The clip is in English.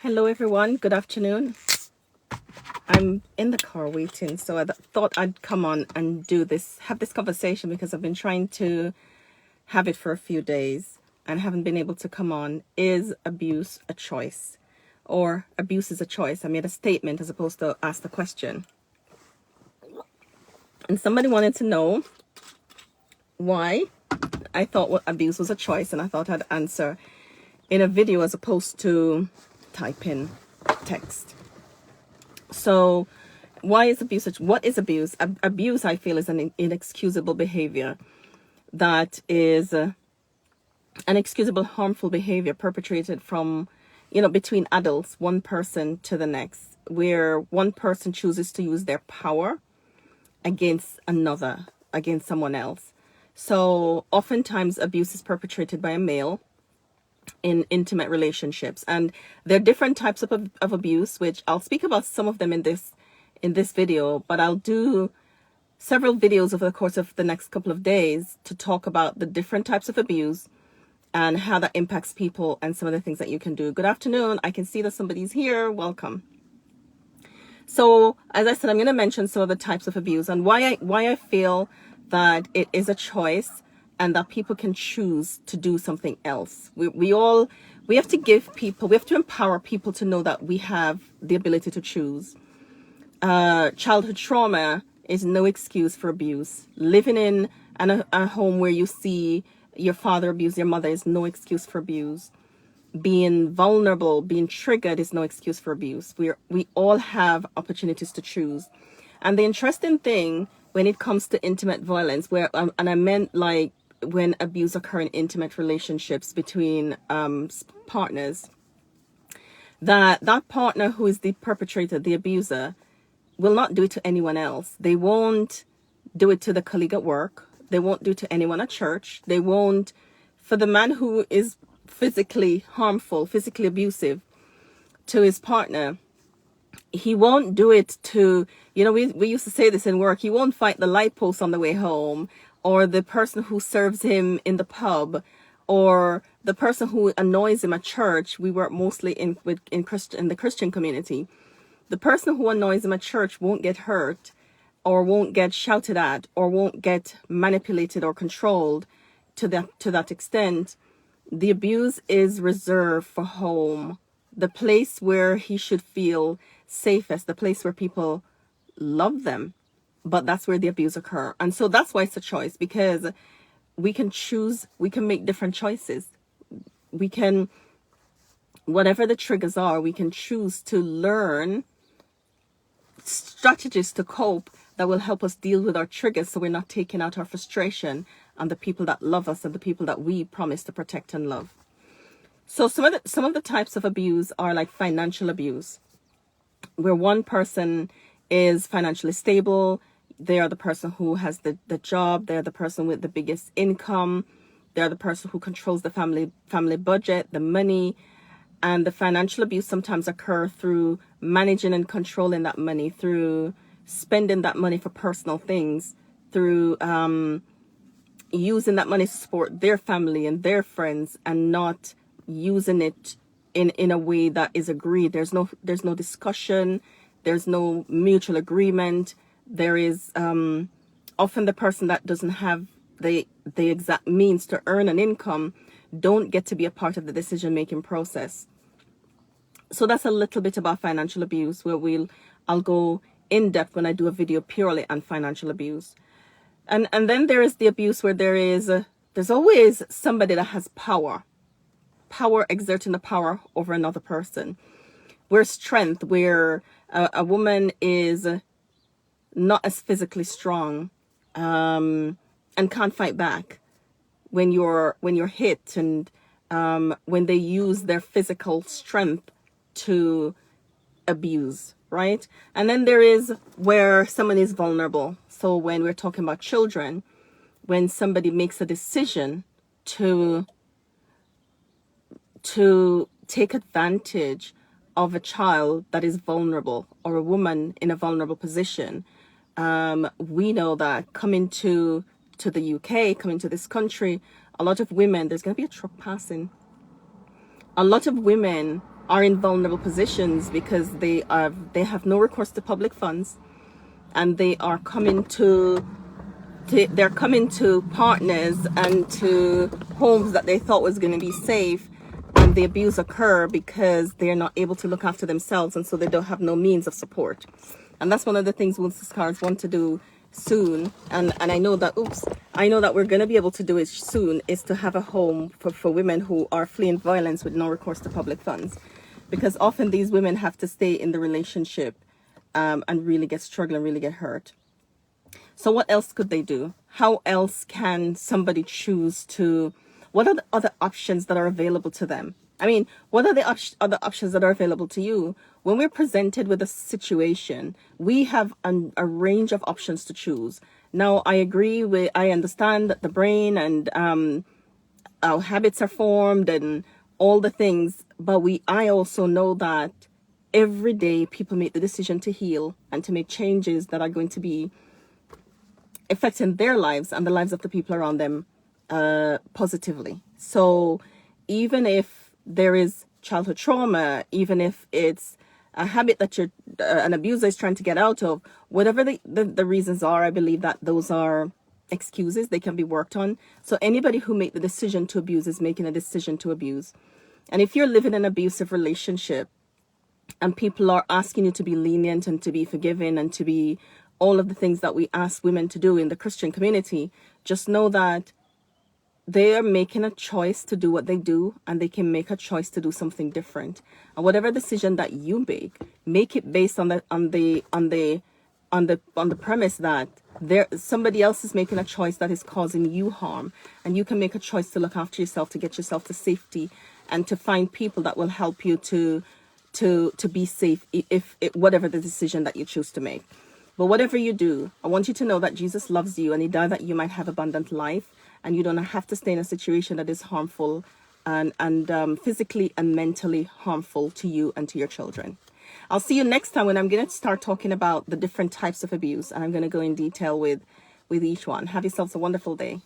Hello everyone, good afternoon. I'm in the car waiting, so I thought I'd come on and have this conversation because I've been trying to have it for a few days and haven't been able to come on. Is abuse a choice? Or abuse is a choice? I made a statement as opposed to ask the question. And somebody wanted to know why I thought abuse was a choice, and I thought I'd answer in a video as opposed to type in text. So why is abuse what is abuse? Abuse, I feel, is an inexcusable behavior that is an inexcusable harmful behavior perpetrated from between adults, one person to the next, where one person chooses to use their power against another, against someone else. So oftentimes abuse is perpetrated by a male in intimate relationships, and there are different types of abuse, which I'll speak about some of them in this video, but I'll do several videos over the course of the next couple of days to talk about the different types of abuse and how that impacts people and some of the things that you can do. Good afternoon. I can see that somebody's here. Welcome. So as I said, I'm going to mention some of the types of abuse and why I feel that it is a choice and that people can choose to do something else. We have to empower people to know that we have the ability to choose. Childhood trauma is no excuse for abuse. Living in a home where you see your father abuse your mother is no excuse for abuse. Being vulnerable, being triggered is no excuse for abuse. We all have opportunities to choose. And the interesting thing when it comes to intimate violence, and I meant like when abuse occurs in intimate relationships between partners, that partner who is the perpetrator, the abuser, will not do it to anyone else. They won't do it to the colleague at work. They won't do it to anyone at church. They won't, for the man who is physically harmful, physically abusive to his partner, he won't do it to, we used to say this in work, he won't fight the light post on the way home, or the person who serves him in the pub, or the person who annoys him at church. We work mostly in the Christian community. The person who annoys him at church won't get hurt, or won't get shouted at, or won't get manipulated or controlled to that extent. The abuse is reserved for home, the place where he should feel safest, the place where people love them. But that's where the abuse occurs. And so that's why it's a choice, because we can choose, we can make different choices. We can, whatever the triggers are, we can choose to learn strategies to cope that will help us deal with our triggers, so we're not taking out our frustration on the people that love us and the people that we promise to protect and love. So some of the types of abuse are like financial abuse, where one person is financially stable. They are the person who has the job. They're the person with the biggest income. They're the person who controls the family budget, the money. And the financial abuse sometimes occur through managing and controlling that money, through spending that money for personal things, through using that money to support their family and their friends, and not using it in a way that is agreed. There's no discussion. There's no mutual agreement. There is often the person that doesn't have the exact means to earn an income don't get to be a part of the decision-making process. So that's a little bit about financial abuse, where I'll go in depth when I do a video purely on financial abuse. And then there is the abuse where there's always somebody that has power exerting the power over another person. Where strength, where a woman is not as physically strong and can't fight back when you're hit, and when they use their physical strength to abuse, right? And then there is where someone is vulnerable. So when we're talking about children, when somebody makes a decision to take advantage of a child that is vulnerable, or a woman in a vulnerable position, we know that coming to the UK, coming to this country, a lot of women, there's going to be a truck passing. A lot of women are in vulnerable positions because they have no recourse to public funds, and they are coming to they're coming to partners and to homes that they thought was going to be safe, and the abuse occur because they're not able to look after themselves, and so they don't have no means of support. And that's one of the things Women's Cards want to do soon, and I know that we're going to be able to do it soon, is to have a home for women who are fleeing violence with no recourse to public funds, because often these women have to stay in the relationship and really struggle and really get hurt. So what else could they do? How else can somebody choose to, what are the other options that are available to them? I mean, what are the other options that are available to you? When we're presented with a situation, we have a range of options to choose. Now, I understand that the brain and our habits are formed and all the things, but I also know that every day people make the decision to heal and to make changes that are going to be affecting their lives and the lives of the people around them positively. So even if there is childhood trauma, even if it's a habit that an abuser is trying to get out of, whatever the reasons are, I believe that those are excuses. They can be worked on. So anybody who made the decision to abuse is making a decision to abuse. And if you're living in an abusive relationship and people are asking you to be lenient and to be forgiving and to be all of the things that we ask women to do in the Christian community, just know that they are making a choice to do what they do, and they can make a choice to do something different. And whatever decision that you make it based on the premise that somebody else is making a choice that is causing you harm, and you can make a choice to look after yourself, to get yourself to safety, and to find people that will help you to be safe if whatever the decision that you choose to make. But whatever you do, I want you to know that Jesus loves you, and he died that you might have abundant life, and you don't have to stay in a situation that is harmful and physically and mentally harmful to you and to your children. I'll see you next time when I'm going to start talking about the different types of abuse, and I'm going to go in detail with each one. Have yourselves a wonderful day.